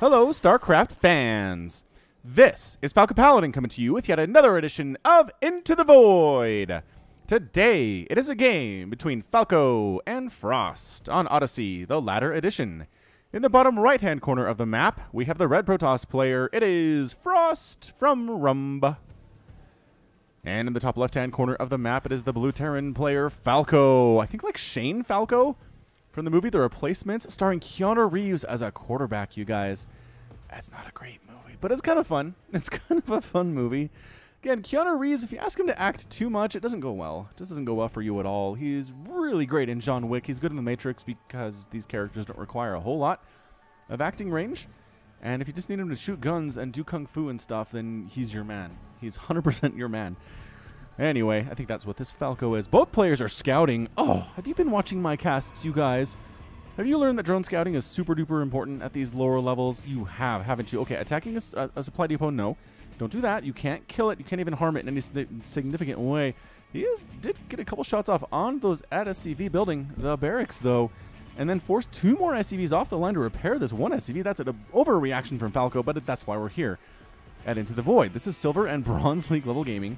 Hello, StarCraft fans! This is Falco Paladin coming to you with yet another edition of Into the Void! Today, it is a game between Falco and Frost on Odyssey, the latter edition. In the bottom right-hand corner of the map, we have the red Protoss player. It is Frost from Rumba. And in the top left-hand corner of the map, it is the blue Terran player, Falco. I think like Shane Falco from the movie The Replacements, starring Keanu Reeves as a quarterback, you guys. That's not a great movie, but it's kind of fun. It's kind of a fun movie. Again, Keanu Reeves, if you ask him to act too much, it doesn't go well. It just doesn't go well for you at all. He's really great in John Wick. He's good in The Matrix because these characters don't require a whole lot of acting range. And if you just need him to shoot guns and do kung fu and stuff, then he's your man. He's 100% your man. Anyway, I think that's what this Falco is. Both players are scouting. Oh, have you been watching my casts, you guys? Have you learned that drone scouting is super duper important at these lower levels? You have, haven't you? Okay, attacking a supply depot, no. Don't do that. You can't kill it. You can't even harm it in any significant way. He did get a couple shots off on those at SCV building the barracks, though, and then forced two more SCVs off the line to repair this one SCV. That's an overreaction from Falco, but that's why we're here at Into the Void. This is Silver and Bronze League level gaming.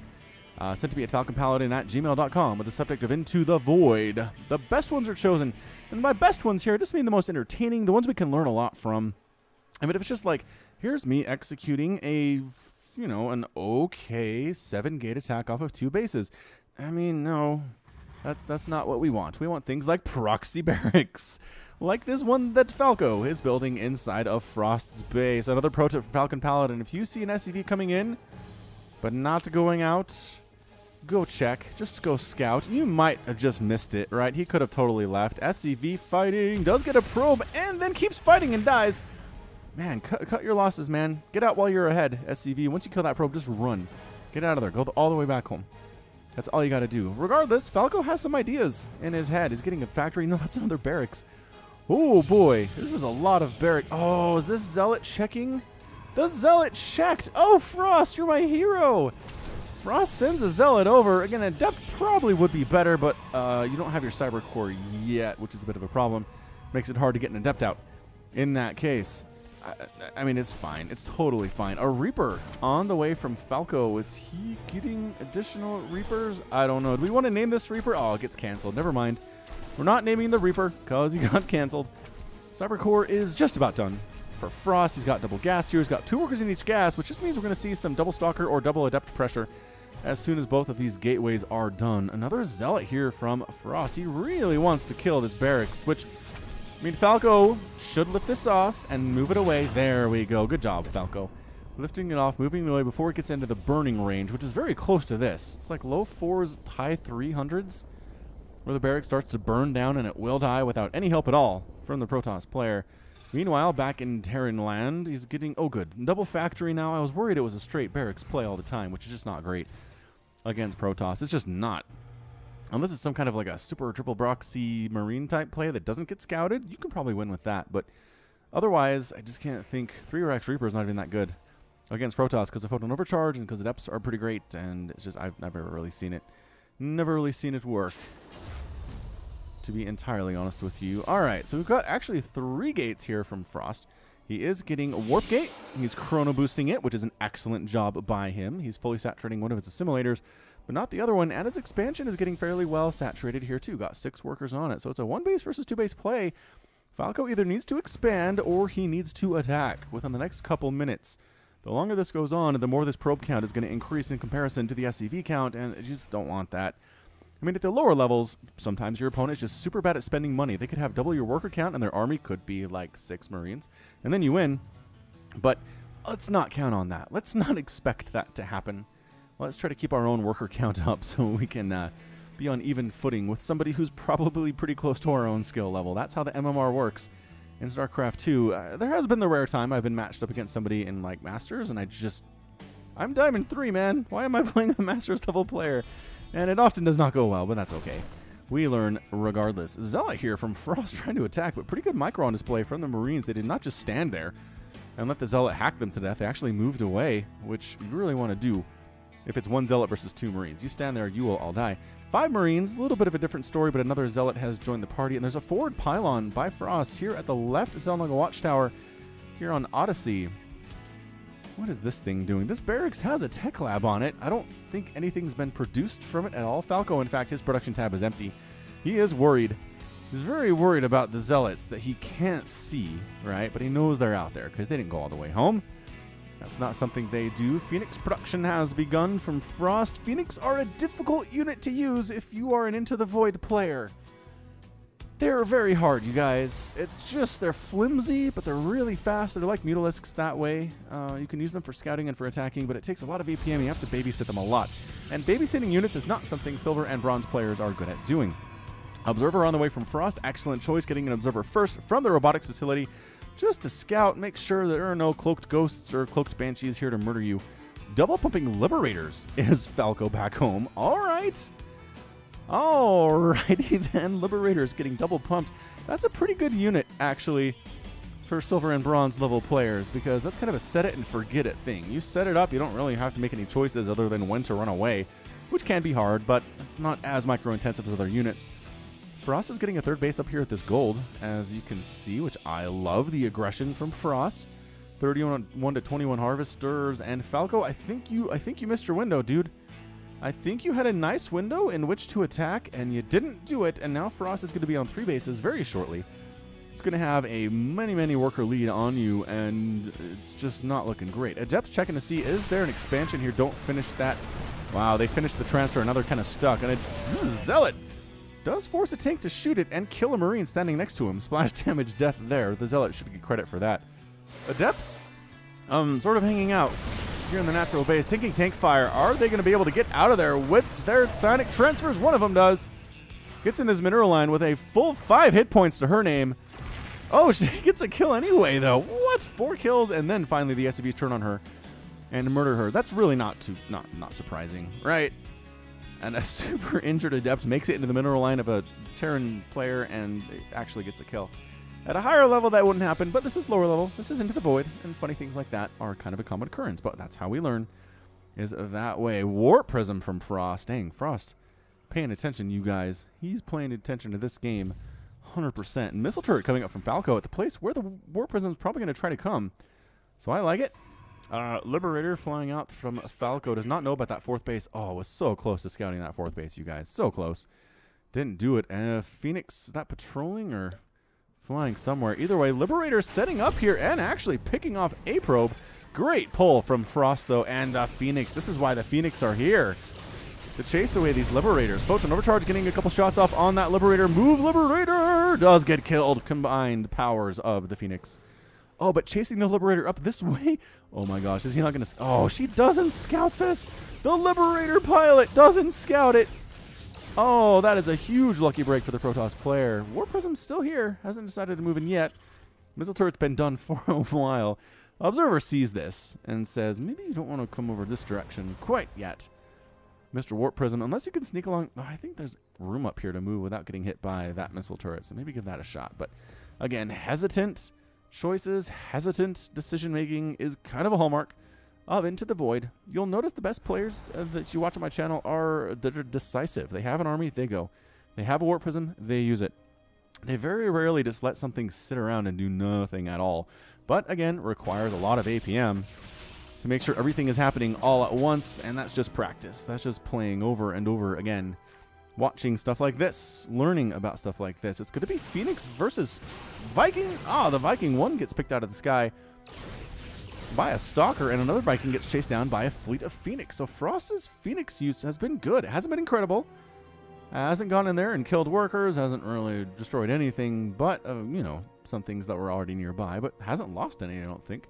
Sent to me at falconpaladin@gmail.com with the subject of Into the Void. The best ones are chosen. And by best ones here, I just mean the most entertaining, the ones we can learn a lot from. I mean, if it's just like, here's me executing a, you know, an okay 7-gate attack off of 2 bases. I mean, no, that's not what we want. We want things like proxy barracks, like this one that Falco is building inside of Frost's base. Another pro tip for Falcon Paladin: if you see an SCV coming in, but not going out, go check. Just go scout. You might have just missed it, right? He could have totally left. SCV fighting, does get a probe, and then keeps fighting and dies. Man, cut your losses, man. Get out while you're ahead, SCV. Once you kill that probe, just run. Get out of there. Go all the way back home. That's all you got to do. Regardless, Falco has some ideas in his head. He's getting a factory. No, that's another barracks. Oh, boy. This is a lot of barracks. Oh, is this Zealot checking? The Zealot checked. Oh, Frost, you're my hero. Frost sends a Zealot over. Again, Adept probably would be better, but you don't have your Cyber Core yet, which is a bit of a problem. Makes it hard to get an Adept out in that case. I mean, it's fine. It's totally fine. A Reaper on the way from Falco. Is he getting additional Reapers? I don't know. Do we want to name this Reaper? Oh, it gets canceled. Never mind. We're not naming the Reaper because he got canceled. Cyber Core is just about done. For Frost, he's got double gas here. He's got 2 workers in each gas, which just means we're going to see some double Stalker or double Adept pressure as soon as both of these gateways are done. Another Zealot here from Frost. He really wants to kill this barracks, which, I mean, Falco should lift this off and move it away. There we go. Good job, Falco. Lifting it off, moving it away before it gets into the burning range, which is very close to this. It's like low 4s, high 300s, where the barracks starts to burn down, and it will die without any help at all from the Protoss player. Meanwhile, back in Terran land, he's getting, oh good, double factory now. I was worried it was a straight barracks play all the time, which is just not great against Protoss. It's just not. Unless it's some kind of like a super triple proxy marine type play that doesn't get scouted, you can probably win with that. But otherwise, I just can't think 3-Rex Reaper is not even that good against Protoss because of photon overcharge and because the depths are pretty great. And it's just, I've never really seen it. Never really seen it work, to be entirely honest with you. All right, so we've got actually 3 gates here from Frost. He is getting a warp gate. He's chrono boosting it, which is an excellent job by him. He's fully saturating one of his assimilators, but not the other one. And his expansion is getting fairly well saturated here too. Got 6 workers on it. So it's a 1-base versus 2-base play. Falco either needs to expand or he needs to attack within the next couple minutes. The longer this goes on, the more this probe count is going to increase in comparison to the SCV count, and you just don't want that. I mean, at the lower levels, sometimes your opponent is just super bad at spending money. They could have double your worker count, and their army could be like 6 Marines, and then you win. But let's not count on that. Let's not expect that to happen. Let's try to keep our own worker count up so we can be on even footing with somebody who's probably pretty close to our own skill level. That's how the MMR works in StarCraft 2. There has been the rare time I've been matched up against somebody in like Masters, and I'm Diamond 3, man. Why am I playing a Masters level player? And it often does not go well, but that's okay. We learn regardless. Zealot here from Frost trying to attack, but pretty good micro on display from the Marines. They did not just stand there and let the Zealot hack them to death. They actually moved away, which you really want to do if it's 1 Zealot versus 2 Marines. You stand there, you will all die. 5 Marines, a little bit of a different story, but another Zealot has joined the party, and there's a forward pylon by Frost here at the left Zelnaga Watchtower. here on Odyssey. What is this thing doing? This barracks has a tech lab on it. I don't think anything's been produced from it at all. Falco, in fact, his production tab is empty. He is worried. He's very worried about the zealots that he can't see, right? But he knows they're out there because they didn't go all the way home. That's not something they do. Phoenix production has begun from Frost. Phoenix are a difficult unit to use if you are an Into the Void player. They're very hard, you guys. It's just, they're flimsy, but they're really fast. They're like Mutalisks that way. You can use them for scouting and for attacking, but it takes a lot of APM. You have to babysit them a lot. And babysitting units is not something Silver and Bronze players are good at doing. Observer on the way from Frost. Excellent choice, getting an Observer first from the robotics facility just to scout, make sure there are no cloaked ghosts or cloaked banshees here to murder you. Double pumping Liberators is Falco back home. All right. Alrighty then, Liberators getting double pumped. That's a pretty good unit, actually, for Silver and Bronze level players, because that's kind of a set it and forget it thing. You set it up, you don't really have to make any choices other than when to run away, which can be hard, but it's not as micro-intensive as other units. Frost is getting a third base up here at this gold, as you can see, which I love the aggression from Frost. 31 to 21 Harvesters, and Falco, I think you missed your window, dude. I think you had a nice window in which to attack, and you didn't do it, and now Frost is going to be on 3 bases very shortly. It's going to have a many worker lead on you, and it's just not looking great. Adepts checking to see, is there an expansion here? Don't finish that. Wow, they finished the transfer, and now they're kind of stuck. And Zealot does force a tank to shoot it and kill a Marine standing next to him. Splash damage, death there. The Zealot should get credit for that. Adepts, sort of hanging out here in the natural base, taking tank fire. Are they going to be able to get out of there with their psionic transfers? One of them does. Gets in this mineral line with a full 5 hit points to her name. Oh, she gets a kill anyway, though. What? 4 kills, and then finally the SCVs turn on her and murder her. That's really not surprising, right? And a super injured Adept makes it into the mineral line of a Terran player and actually gets a kill. At a higher level, that wouldn't happen, but this is lower level. This is Into the Void, and funny things like that are kind of a common occurrence, but that's how we learn, is that way. Warp Prism from Frost. Dang, Frost paying attention, you guys. He's paying attention to this game 100%. And Missile Turret coming up from Falco at the place where the Warp Prism is probably going to try to come. So I like it. Liberator flying out from Falco. Does not know about that 4th base. Oh, was so close to scouting that 4th base, you guys. So close. Didn't do it. Phoenix, is that patrolling or flying somewhere? Either way, Liberator setting up here and actually picking off a probe. Great pull from Frost, though, and Phoenix. This is why the Phoenix are here, to chase away these Liberators. Photon Overcharge getting a couple shots off on that Liberator. Move, Liberator! Does get killed. Combined powers of the Phoenix. Oh, but chasing the Liberator up this way? Oh my gosh, is he not going to... Oh, she doesn't scout this! The Liberator pilot doesn't scout it! Oh, that is a huge lucky break for the Protoss player. Warp Prism's still here. Hasn't decided to move in yet. Missile Turret's been done for a while. Observer sees this and says, maybe you don't want to come over this direction quite yet, Mr. Warp Prism, unless you can sneak along. Oh, I think there's room up here to move without getting hit by that Missile Turret, so maybe give that a shot. But again, hesitant choices, hesitant decision-making is kind of a hallmark of Into the Void. You'll notice the best players that you watch on my channel are decisive. They have an army, they go. They have a Warp Prism, they use it. They very rarely just let something sit around and do nothing at all. But again, requires a lot of APM to make sure everything is happening all at once, and that's just practice. That's just playing over and over again. Watching stuff like this, learning about stuff like this. It's going to be Phoenix versus Viking. Ah, the Viking one gets picked out of the sky by a Stalker, and another Viking gets chased down by a fleet of Phoenix. So Frost's Phoenix use has been good. It hasn't been incredible. Hasn't gone in there and killed workers. Hasn't really destroyed anything but, you know, some things that were already nearby. But hasn't lost any, I don't think.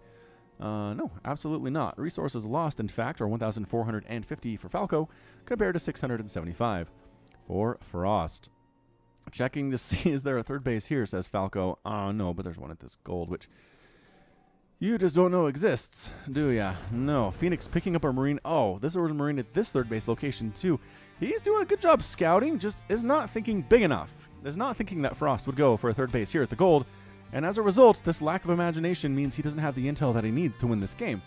No, absolutely not. Resources lost, in fact, are 1,450 for Falco, compared to 675 for Frost. Checking to see, is there a 3rd base here, says Falco. No, but there's one at this gold, which you just don't know exists, do ya? No. Phoenix picking up a Marine. Oh, this was a Marine at this 3rd base location, too. He's doing a good job scouting, just is not thinking big enough. Is not thinking that Frost would go for a 3rd base here at the gold. And as a result, this lack of imagination means he doesn't have the intel that he needs to win this game.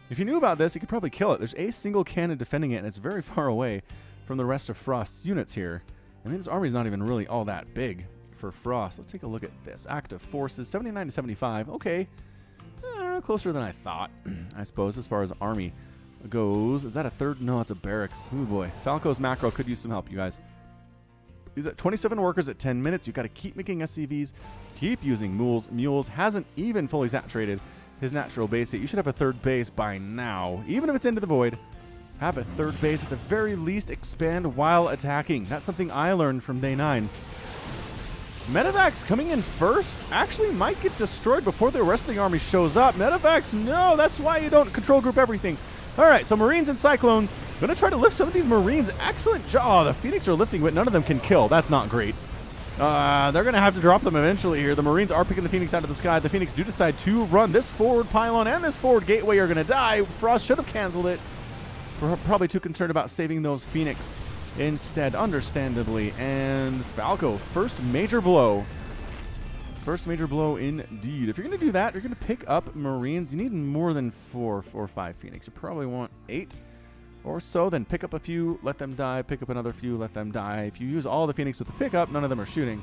If you knew about this, he could probably kill it. There's a single cannon defending it, and it's very far away from the rest of Frost's units here. I mean, his army's not even really all that big for Frost. Let's take a look at this. Active forces, 79 to 75. Okay. Closer than I thought, I suppose, as far as army goes. Is that a third? No, it's a barracks. Oh boy. Falco's macro could use some help, you guys. He's at 27 workers at 10 minutes. You got to keep making SCVs, keep using mules. Mules hasn't even fully saturated his natural base yet. You should have a third base by now. Even if it's into the void, have a third base at the very least. Expand while attacking. That's something I learned from day 9. Medevacs coming in first actually might get destroyed before the rest of the army shows up. Medevacs, no, that's why you don't control group everything. All right, so Marines and Cyclones. Going to try to lift some of these Marines. Excellent job. Oh, the Phoenix are lifting, but none of them can kill. That's not great. They're going to have to drop them eventually here. The Marines are picking the Phoenix out of the sky. The Phoenix do decide to run. This forward pylon and this forward gateway are going to die. Frost should have canceled it. We're probably too concerned about saving those Phoenix instead, understandably. And Falco, first major blow. First major blow indeed. If you're going to do that, you're going to pick up Marines. You need more than 4 or 5 Phoenix. You probably want 8 or so. Then pick up a few, let them die. Pick up another few, let them die. If you use all the Phoenix with the pickup, none of them are shooting.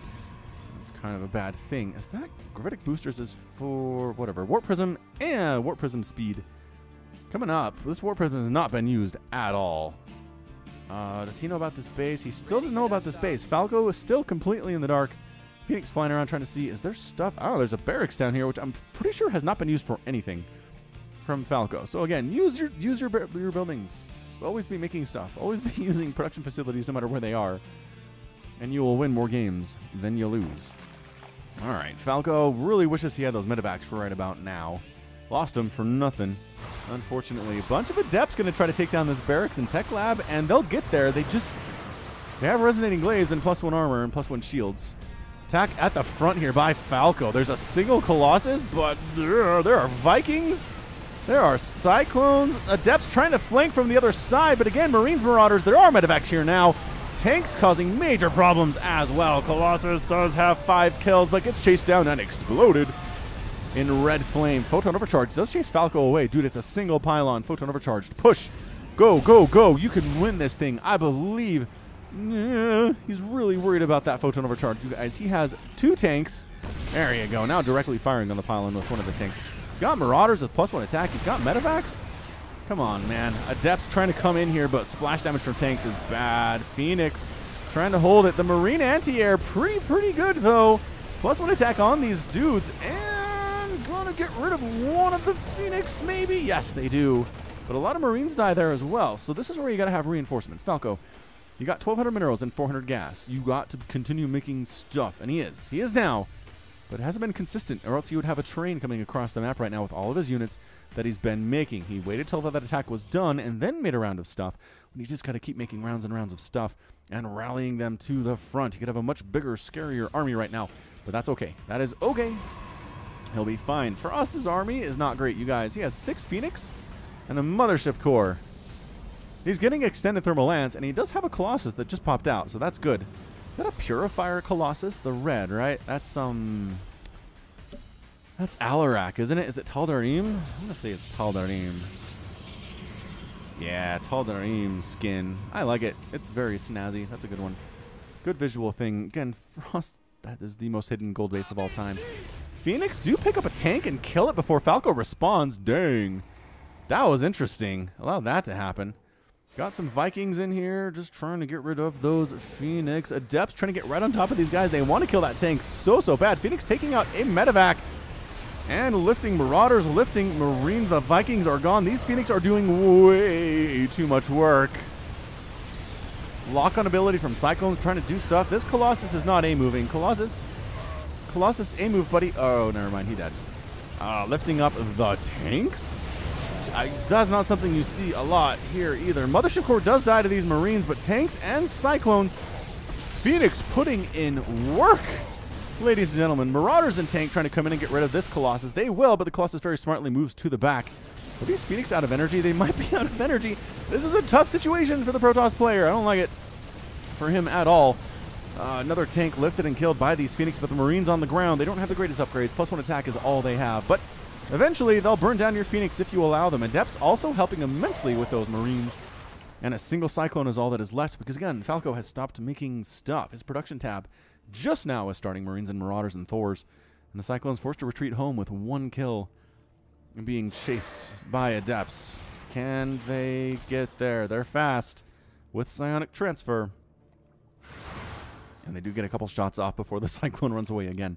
That's kind of a bad thing. Is that Gravitic Boosters is for whatever. Warp Prism and Warp Prism Speed. Coming up, this Warp Prism has not been used at all. Does he know about this base? He still doesn't know about this base. Falco is still completely in the dark. Phoenix flying around trying to see, is there stuff? Oh, there's a barracks down here, which I'm pretty sure has not been used for anything from Falco. So again, use your buildings. Always be making stuff. Always be using production facilities no matter where they are. And you will win more games than you lose. All right, Falco really wishes he had those medevacs for right about now. Lost them for nothing, unfortunately. A bunch of Adepts going to try to take down this barracks and tech lab, and they'll get there. They have resonating glaives and +1 armor and +1 shields. Attack at the front here by Falco. There's a single Colossus, but there are Vikings. There are Cyclones. Adepts trying to flank from the other side, but again, Marines, Marauders. There are medevacs here now. Tanks causing major problems as well. Colossus does have 5 kills, but gets chased down and exploded in red flame. Photon Overcharge does chase Falco away. Dude, it's a single pylon. Photon Overcharged. Push. Go, go, go. You can win this thing, I believe. He's really worried about that Photon Overcharge, you guys. He has 2 tanks. There you go. Now directly firing on the pylon with one of the tanks. He's got Marauders with +1 attack. He's got medevacs. Come on, man. Adepts trying to come in here, but splash damage from tanks is bad. Phoenix trying to hold it. The Marine anti-air pretty good, though. +1 attack on these dudes. And gonna get rid of one of the Phoenix, maybe? Yes, they do. But a lot of Marines die there as well. So this is where you got to have reinforcements. Falco, you got 1,200 minerals and 400 gas. You got to continue making stuff. And he is. He is now. But it hasn't been consistent, or else he would have a train coming across the map right now with all of his units that he's been making. He waited till that attack was done and then made a round of stuff. When you just got to keep making rounds and rounds of stuff and rallying them to the front. He could have a much bigger, scarier army right now. But that's okay. That is okay. He'll be fine. For us, this army is not great, you guys. He has 6 Phoenix and a Mothership Core. He's getting extended thermal lance, and he does have a Colossus that just popped out, so that's good. Is that a Purifier Colossus? The red, right? That's Alarak, isn't it? Is it Tal'Darim? I'm gonna say it's Tal'Darim. Yeah, Tal'Darim skin. I like it. It's very snazzy. That's a good one. Good visual thing. Again, Frost, that is the most hidden gold base of all time. Phoenix do pick up a tank and kill it before Falco responds. Dang. That was interesting. Allow that to happen. Got some Vikings in here, just trying to get rid of those Phoenix. Adepts trying to get right on top of these guys. They want to kill that tank so bad. Phoenix taking out a medevac and lifting Marauders, lifting Marines. The Vikings are gone. These Phoenix are doing way too much work. Lock-on ability from Cyclones trying to do stuff. This Colossus is not A-moving. Colossus A-move, buddy. Oh, never mind. He dead. Lifting up the tanks? That's not something you see a lot here either. Mothership Core does die to these Marines, but tanks and Cyclones. Phoenix putting in work. Ladies and gentlemen, Marauders and tank trying to come in and get rid of this Colossus. They will, but the Colossus very smartly moves to the back. Are these Phoenix out of energy? They might be out of energy. This is a tough situation for the Protoss player. I don't like it for him at all. Another tank lifted and killed by these Phoenix, but the Marines on the ground, they don't have the greatest upgrades. +1 attack is all they have, but eventually they'll burn down your Phoenix if you allow them. Adepts also helping immensely with those Marines. And a single Cyclone is all that is left, because again, Falco has stopped making stuff. His production tab just now is starting Marines and Marauders and Thors. And the Cyclone's forced to retreat home with 1 kill. and being chased by adepts. Can they get there? They're fast with psionic transfer. And they do get a couple shots off before the Cyclone runs away again.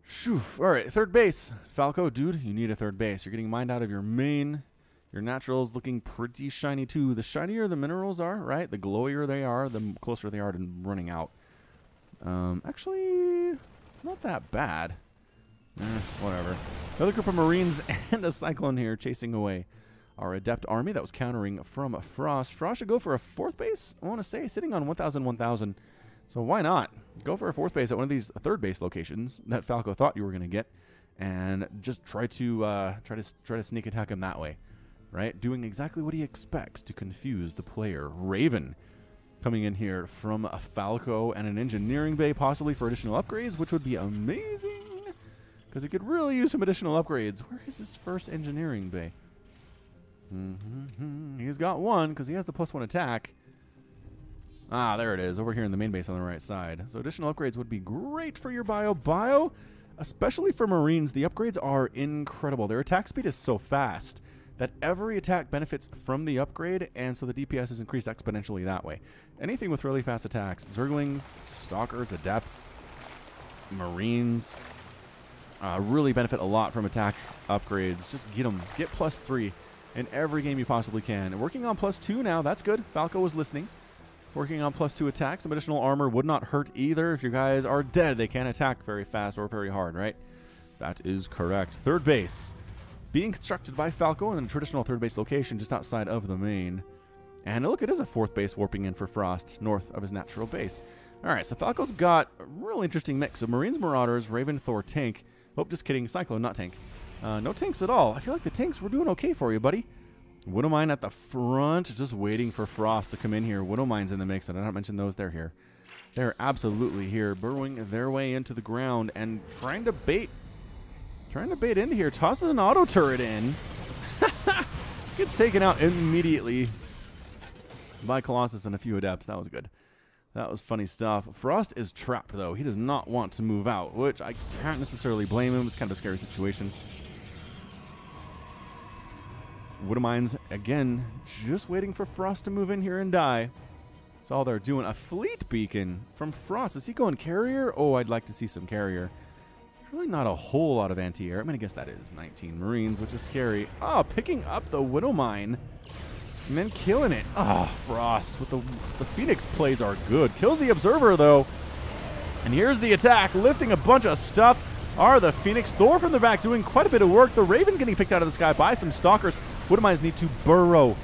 Phew. All right, third base. Falco, dude, you need a third base. You're getting mined out of your main. Your naturals looking pretty shiny too. The shinier the minerals are, right? The glowier they are, the closer they are to running out. Actually, not that bad. Whatever. Another group of Marines and a Cyclone here chasing away our Adept army that was countering from Frost. Frost should go for a fourth base, I want to say, sitting on 1,000, 1,000. So why not? Go for a fourth base at one of these third base locations that Falco thought you were going to get, and just try to sneak attack him that way, right? Doing exactly what he expects to confuse the player. Raven coming in here from a Falco and an engineering bay, possibly for additional upgrades, which would be amazing, because he could really use some additional upgrades. Where is his first engineering bay? He's got one, because he has the +1 attack. Ah, there it is, over here in the main base on the right side. So additional upgrades would be great for your bio, especially for Marines. The upgrades are incredible. Their attack speed is so fast that every attack benefits from the upgrade, and so the DPS is increased exponentially that way. Anything with really fast attacks, Zerglings, Stalkers, Adepts, Marines, really benefit a lot from attack upgrades. Just get them. Get +3 in every game you possibly can. And working on +2 now, that's good. Falco was listening. Working on +2 attacks. Some additional armor would not hurt either. If your guys are dead, they can't attack very fast or very hard, right? That is correct. Third base being constructed by Falco in a traditional third base location just outside of the main. And look, it is a fourth base warping in for Frost north of his natural base. All right, so Falco's got a real interesting mix of Marines, Marauders, Raven, Thor, Tank. Oh, just kidding. Cyclone, not Tank. No tanks at all. I feel like the tanks were doing okay for you, buddy. Widowmine at the front, just waiting for Frost to come in here. Widowmine's in the mix, and I don't mention those. They're here. They're absolutely here, burrowing their way into the ground and trying to bait into here. Tosses an auto turret in. Gets taken out immediately by Colossus and a few Adepts. That was good. That was funny stuff. Frost is trapped, though. He does not want to move out, which I can't necessarily blame him. It's kind of a scary situation. Widowmines, again, just waiting for Frost to move in here and die. That's all they're doing. A fleet beacon from Frost. Is he going carrier? Oh, I'd like to see some carrier. Really not a whole lot of anti-air. I'm going to guess that is 19 Marines, which is scary. Oh, picking up the Widowmine and then killing it. Oh, Frost with the Phoenix plays are good. Kills the Observer, though. And here's the attack, lifting a bunch of stuff. Are the Phoenix. Thor from the back doing quite a bit of work. The Raven's getting picked out of the sky by some Stalkers. Widowmines need to burrow.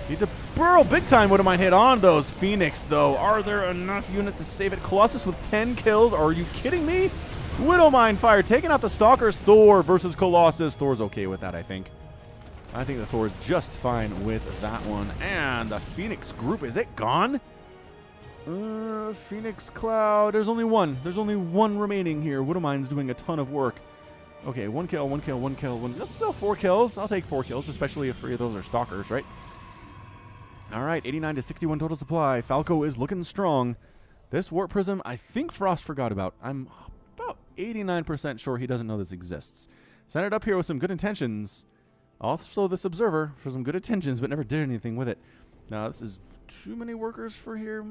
Need to burrow big time. Widowmine hit on those Phoenix, though. Are there enough units to save it? Colossus with 10 kills. Are you kidding me? Widowmine fire, taking out the Stalkers. Thor versus Colossus. Thor's okay with that, I think. I think the Thor's just fine with that one. And the Phoenix group, is it gone? Phoenix Cloud. There's only one. There's only one remaining here. Widowmine's doing a ton of work. Okay, one kill, one kill, one kill. That's still 4 kills. I'll take 4 kills, especially if 3 of those are Stalkers, right? All right, 89 to 61 total supply. Falco is looking strong. This Warp Prism, I think Frost forgot about. I'm about 89% sure he doesn't know this exists. Sent it up here with some good intentions. Also this Observer for some good intentions, but never did anything with it. Now, this is too many workers for here.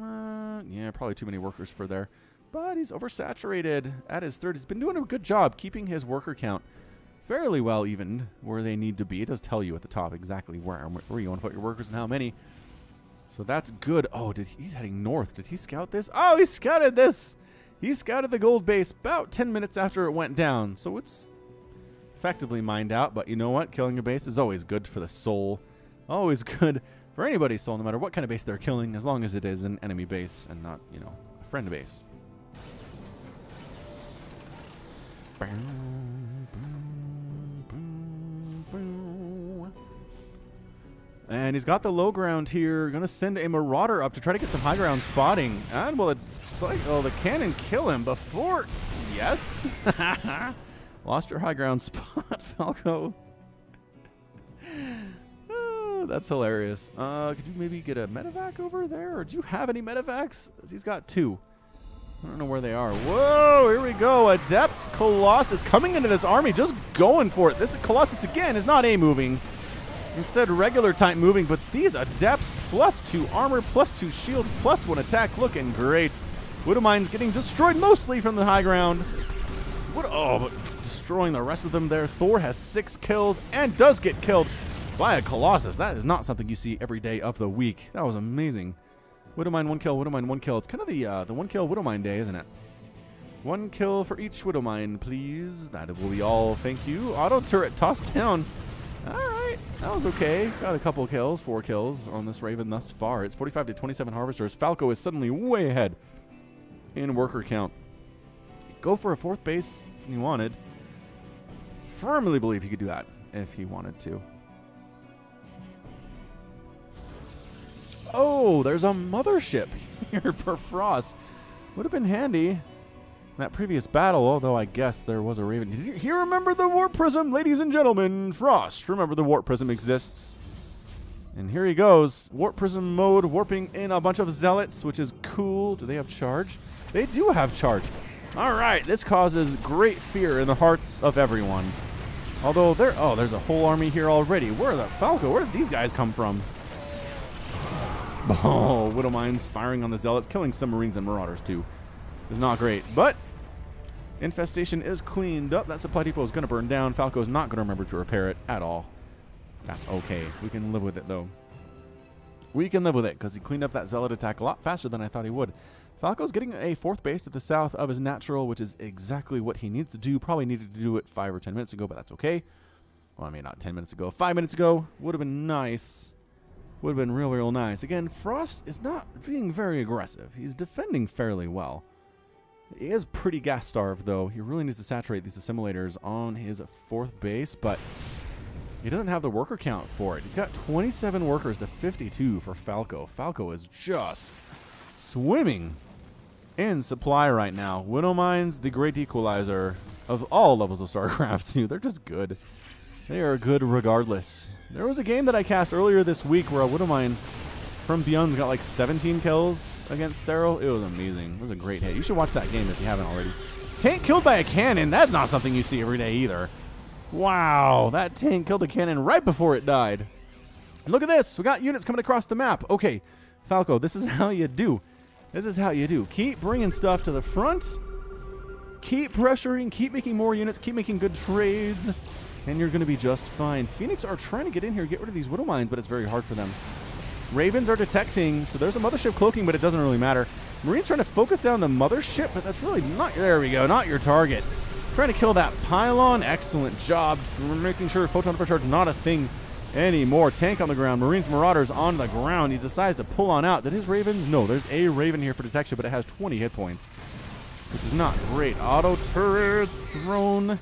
Yeah, probably too many workers for there. But he's oversaturated at his third. He's been doing a good job keeping his worker count fairly well evened where they need to be. It does tell you at the top exactly where you want to put your workers and how many. So that's good. Oh, he's heading north. Did he scout this? Oh, he scouted this. He scouted the gold base about 10 minutes after it went down. So it's effectively mined out. But you know what? Killing a base is always good for the soul. Always good for anybody's soul, no matter what kind of base they're killing, as long as it is an enemy base and not, you know, a friend base. And he's got the low ground here. Going to send a Marauder up to try to get some high ground spotting. And will the cannon kill him before? Yes. Lost your high ground spot, Falco. That's hilarious. Could you maybe get a medevac over there? Or do you have any medevacs? He's got 2. I don't know where they are. Whoa, here we go. Adept Colossus coming into this army, just going for it. This Colossus, again, is not A-moving. Instead, regular type moving, but these Adepts, +2 armor, +2 shields, +1 attack, looking great. Widowmine's getting destroyed mostly from the high ground. But destroying the rest of them there. Thor has 6 kills and does get killed by a Colossus. That is not something you see every day of the week. That was amazing. Widowmine, 1 kill, Widowmine, 1 kill. It's kind of the 1 kill Widowmine day, isn't it? 1 kill for each Widowmine, please. That will be all, thank you. Auto turret tossed down. All right, that was okay. Got a couple kills, 4 kills on this Raven thus far. It's 45 to 27 harvesters. Falco is suddenly way ahead in worker count. Go for a 4th base if you wanted. Firmly believe he could do that if he wanted to. Oh, there's a mothership here for Frost. Would have been handy in that previous battle, although I guess there was a Raven. Did you remember the Warp Prism, ladies and gentlemen? Frost, remember the Warp Prism exists. And here he goes. Warp Prism mode, warping in a bunch of Zealots, which is cool. Do they have charge? They do have charge. All right, this causes great fear in the hearts of everyone. Although there's a whole army here already. Where the Falco? Where did these guys come from? Oh, Widowmine's firing on the Zealots, killing some Marines and Marauders too. It's not great, but infestation is cleaned up. That supply depot is going to burn down. Falco's not going to remember to repair it at all. That's okay. We can live with it, though. We can live with it, because he cleaned up that Zealot attack a lot faster than I thought he would. Falco's getting a 4th base to the south of his natural, which is exactly what he needs to do. Probably needed to do it 5 or 10 minutes ago, but that's okay. Well, I mean, not 10 minutes ago. 5 minutes ago would have been nice. Would have been real, real nice. Again, Frost is not being very aggressive. He's defending fairly well. He is pretty gas-starved, though. He really needs to saturate these assimilators on his 4th base, but he doesn't have the worker count for it. He's got 27 workers to 52 for Falco. Falco is just swimming in supply right now. Widowmine's the great equalizer of all levels of StarCraft, too. They're just good. They are good regardless. There was a game that I cast earlier this week where a Widowmine from Beyond's got like 17 kills against Serral. It was amazing. It was a great hit. You should watch that game if you haven't already. Tank killed by a cannon. That's not something you see every day either. Wow, that tank killed a cannon right before it died. And look at this. We got units coming across the map. Okay, Falco, this is how you do. This is how you do. Keep bringing stuff to the front. Keep pressuring. Keep making more units. Keep making good trades. And you're going to be just fine. Phoenix are trying to get in here, get rid of these Widowmines, but it's very hard for them. Ravens are detecting, so there's a mothership cloaking, but it doesn't really matter. Marines trying to focus down the mothership, but that's really not, there we go, not your target. Trying to kill that pylon. Excellent job. Making sure photon overcharge not a thing anymore. Tank on the ground. Marines, Marauders on the ground. He decides to pull on out. Did his Ravens? No, there's a Raven here for detection, but it has 20 hit points, which is not great. Auto turrets thrown.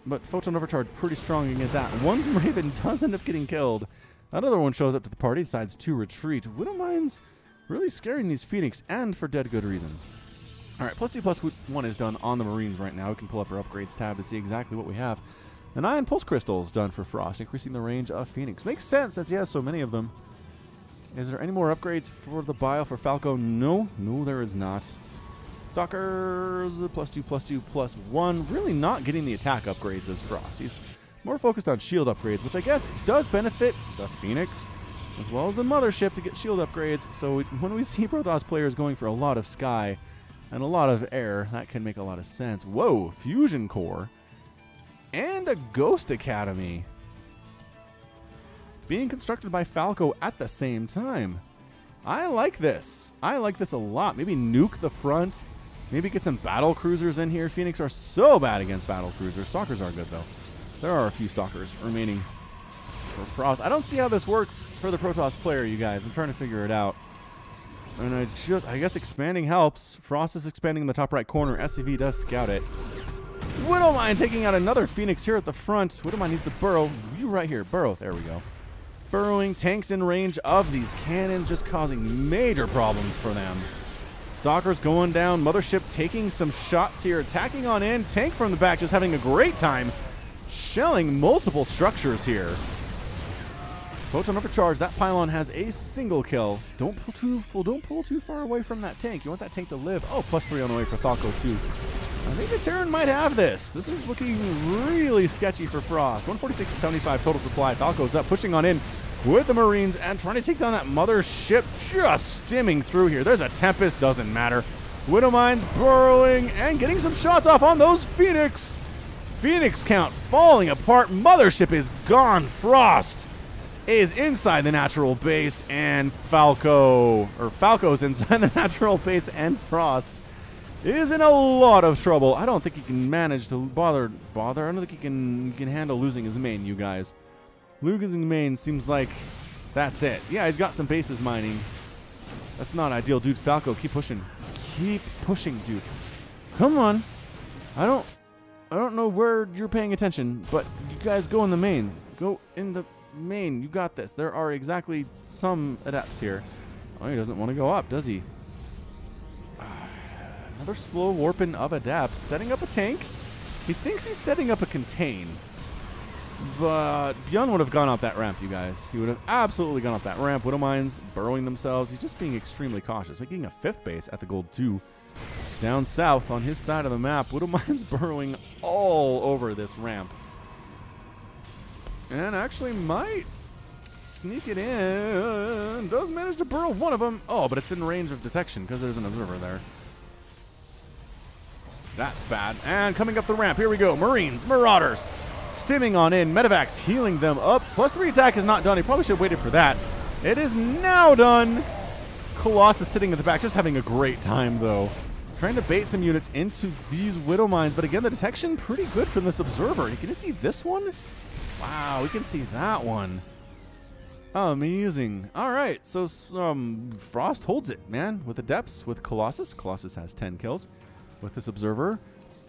But photon overcharge pretty strong against that. One Raven does end up getting killed. Another one shows up to the party, decides to retreat. Widowmine's really scaring these Phoenix, and for dead good reason. All right, +2/+1 is done on the Marines right now. We can pull up our upgrades tab to see exactly what we have. An Ion Pulse Crystal is done for Frost, increasing the range of Phoenix. Makes sense since he has so many of them. Is there any more upgrades for the Bile for Falco? No, there is not. Stalkers, +2/+2/1. Really not getting the attack upgrades as Frost. He's more focused on shield upgrades, which I guess does benefit the Phoenix as well as the Mothership to get shield upgrades. So when we see Protoss players going for a lot of Sky and a lot of air, that can make a lot of sense. Whoa, Fusion Core and a Ghost Academy being constructed by Falco at the same time. I like this. I like this a lot. Maybe nuke the front. Maybe get some battle cruisers in here. Phoenix are so bad against battle cruisers. Stalkers are good, though. There are a few Stalkers remaining for Frost. I don't see how this works for the Protoss player, you guys. I'm trying to figure it out. And I guess expanding helps. Frost is expanding in the top right corner. SCV does scout it. Widowmine taking out another Phoenix here at the front. Widowmine needs to burrow. You right here. Burrow. There we go. Burrowing. Tanks in range of these cannons, just causing major problems for them. Stalkers going down. Mothership taking some shots here. Attacking on in. Tank from the back just having a great time. Shelling multiple structures here. Photon overcharge. That pylon has a single kill. Don't pull too far away from that tank. You want that tank to live. Oh, +3 on the way for Falco too. I think the Terran might have this. This is looking really sketchy for Frost. 146 to 75 total supply. Falco's up, pushing on in with the Marines and trying to take down that mothership, just stimming through here. There's a Tempest, doesn't matter. Widow Mines burrowing and getting some shots off on those Phoenix. Phoenix count falling apart. Mothership is gone. Frost is inside the natural base, and Falco's inside the natural base, and Frost is in a lot of trouble. I don't think he can manage to bother. I don't think he can handle losing his main, you guys. Losing main seems like that's it. Yeah, he's got some bases mining. That's not ideal, dude. Falco, keep pushing. Keep pushing, dude. Come on. I don't know where you're paying attention, but you guys go in the main. Go in the main. You got this. There are exactly some adepts here. Oh, he doesn't want to go up, does he? Another slow warping of adepts. Setting up a tank. He thinks he's setting up a contain. But Bjorn would have gone up that ramp, you guys. He would have absolutely gone up that ramp. Widow Mines burrowing themselves. He's just being extremely cautious. Making a 5th base at the gold 2. Down south on his side of the map. Widow Mines burrowing all over this ramp. And actually might sneak it in. Does manage to burrow one of them. Oh, but it's in range of detection because there's an observer there. That's bad. And coming up the ramp, here we go. Marines, Marauders, stimming on in. Medevacs healing them up. +3 attack is not done. He probably should have waited for that. It is now done. Colossus sitting at the back, just having a great time, though. Trying to bait some units into these Widow Mines. But again, the detection pretty good from this observer. Can you see this one? Wow, we can see that one. Amazing. All right, so Frost holds it, man, with Adepts, with Colossus. Colossus has 10 kills. With this observer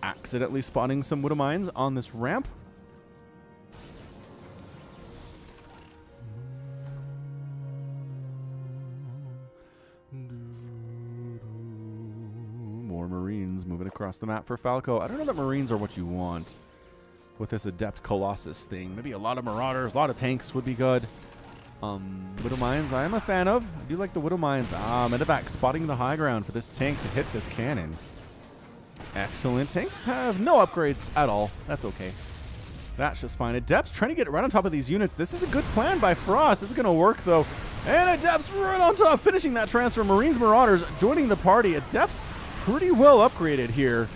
accidentally spotting some Widow Mines on this ramp. More Marines moving across the map for Falco. I don't know that Marines are what you want with this Adept Colossus thing. Maybe a lot of Marauders, a lot of tanks would be good. Widow Mines I am a fan of. I do like the Widow Mines. Medevac spotting the high ground for this tank to hit this cannon. Excellent. Tanks have no upgrades at all. That's okay. That's just fine. Adepts trying to get right on top of these units. This is a good plan by Frost. This is going to work, though. And Adepts right on top, finishing that transfer. Marines, Marauders joining the party. Adepts pretty well upgraded here.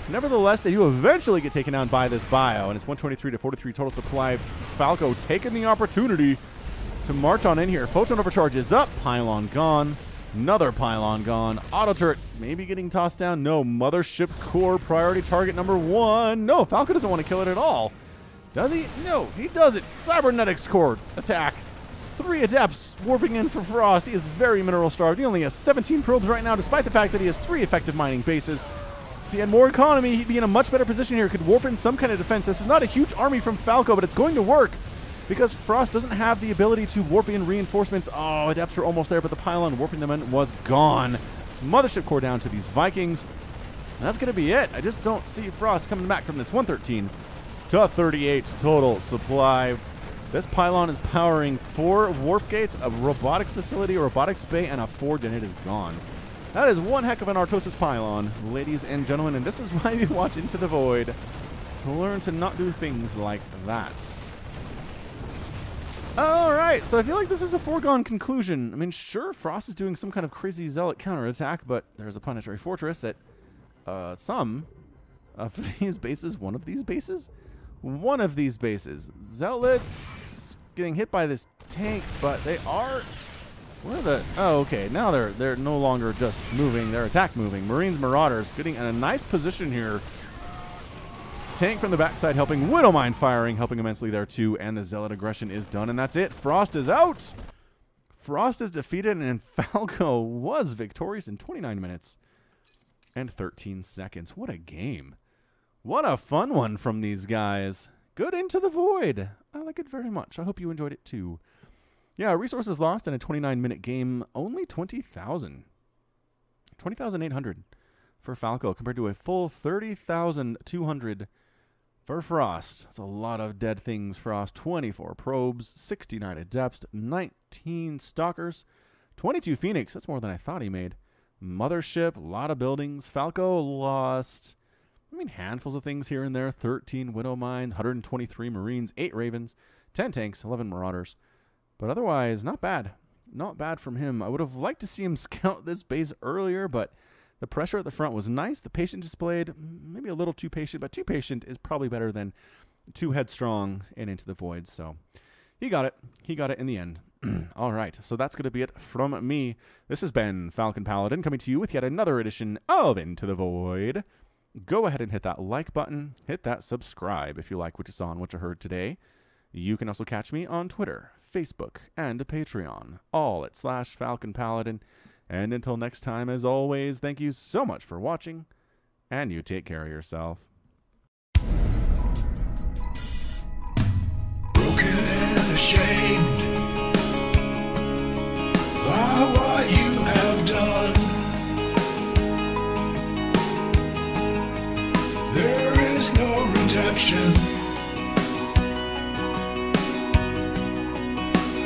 Nevertheless, they do eventually get taken down by this bio, and it's 123 to 43 total supply. Falco taking the opportunity to march on in here. Photon overcharge is up. Pylon gone. Another pylon gone. Auto turret maybe getting tossed down. No. Mothership core priority target number 1. No, Falco doesn't want to kill it at all. Does he? No, he doesn't. Cybernetics core attack. 3 Adepts warping in for Frost. He is very mineral starved. He only has 17 probes right now, despite the fact that he has 3 effective mining bases. If he had more economy, he'd be in a much better position here. Could warp in some kind of defense. This is not a huge army from Falco, but it's going to work because Frost doesn't have the ability to warp in reinforcements. Oh, Adepts are almost there, but the pylon warping them in was gone. Mothership core down to these Vikings. And that's going to be it. I just don't see Frost coming back from this 113 to 38 total supply. This pylon is powering 4 warp gates, a robotics facility, a robotics bay, and a forge, and it is gone. That is one heck of an Artosis pylon, ladies and gentlemen, and this is why we watch Into the Void, to learn to not do things like that. Alright, so I feel like this is a foregone conclusion. I mean, sure, Frost is doing some kind of crazy zealot counterattack, but there's a planetary fortress at some of these bases. One of these bases? One of these bases. Zealots getting hit by this tank, but they are... Where are the... Oh, okay. Now they're no longer just moving. They're attack moving. Marines, Marauders getting in a nice position here. Tank from the backside helping. Widow Mine firing, helping immensely there too. And the Zealot aggression is done, and that's it. Frost is out. Frost is defeated, and Falco was victorious in 29 minutes and 13 seconds. What a game. What a fun one from these guys. Good Into the Void. I like it very much. I hope you enjoyed it too. Yeah, resources lost in a 29-minute game. Only 20,000. 20,800 for Falco compared to a full 30,200 For Frost, that's a lot of dead things, Frost. 24 probes, 69 adepts, 19 stalkers, 22 Phoenix. That's more than I thought he made. Mothership, a lot of buildings. Falco lost, handfuls of things here and there. 13 Widow Mines, 123 Marines, 8 Ravens, 10 tanks, 11 Marauders. But otherwise, not bad. Not bad from him. I would have liked to see him scout this base earlier, but the pressure at the front was nice. The patient displayed, maybe a little too patient, but too patient is probably better than too headstrong and into the void. So he got it. He got it in the end. All right, so that's going to be it from me. This has been Falcon Paladin coming to you with yet another edition of Into the Void. Go ahead and hit that like button. Hit that subscribe if you like what you saw and what you heard today. You can also catch me on Twitter, Facebook, and Patreon, all at /Falcon Paladin. And until next time, as always, thank you so much for watching, and you take care of yourself. Broken and ashamed by what you have done. There is no redemption,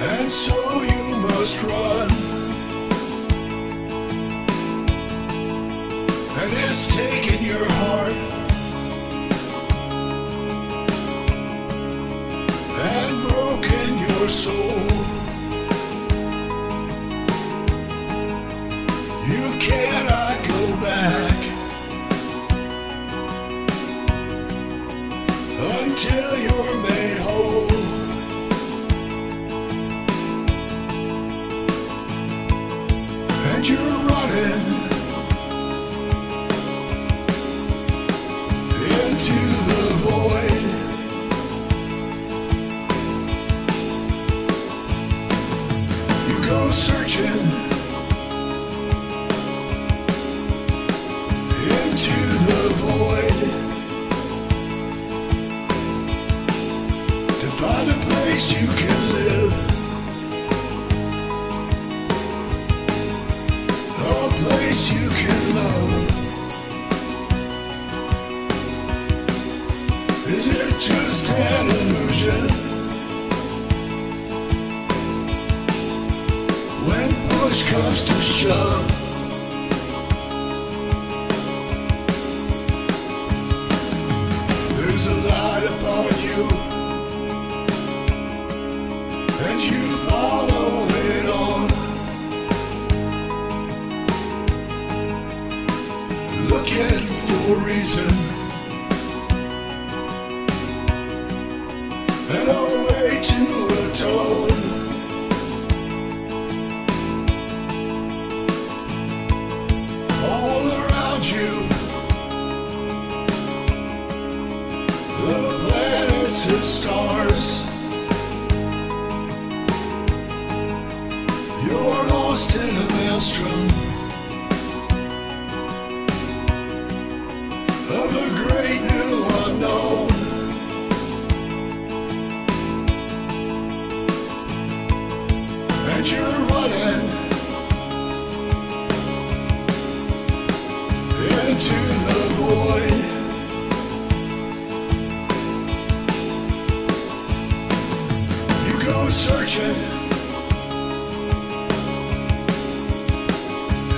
and so you must run. And it's taken your heart and broken your soul. You cannot go back until you're made whole. And you're running into the void. You go searching into the void to find a place you can live, a place you can love. Is it just an illusion? When push comes to shove, there's a light upon you, and you follow it on, looking for a reason and a way to atone. All around you, the planets and stars, you're lost in a maelstrom of a great new unknown. And you're running into the void. You go searching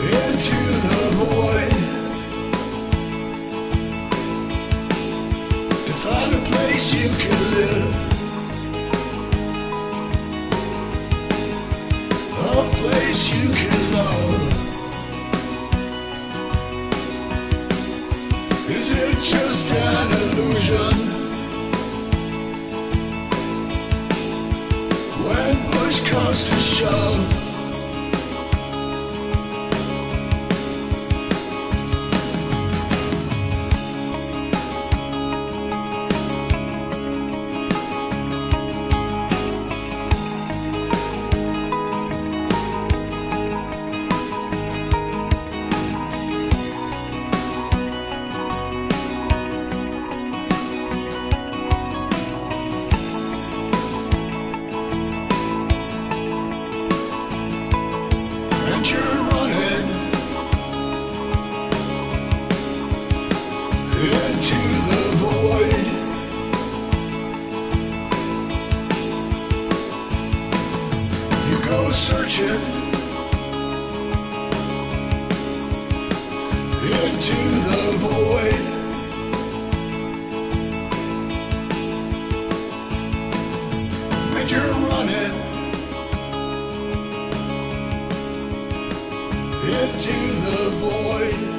into the void to find a place you can live, a place you can love. Is it just an illusion? When push comes to shove, and you're running into the void launching into the void. And you're running into the void.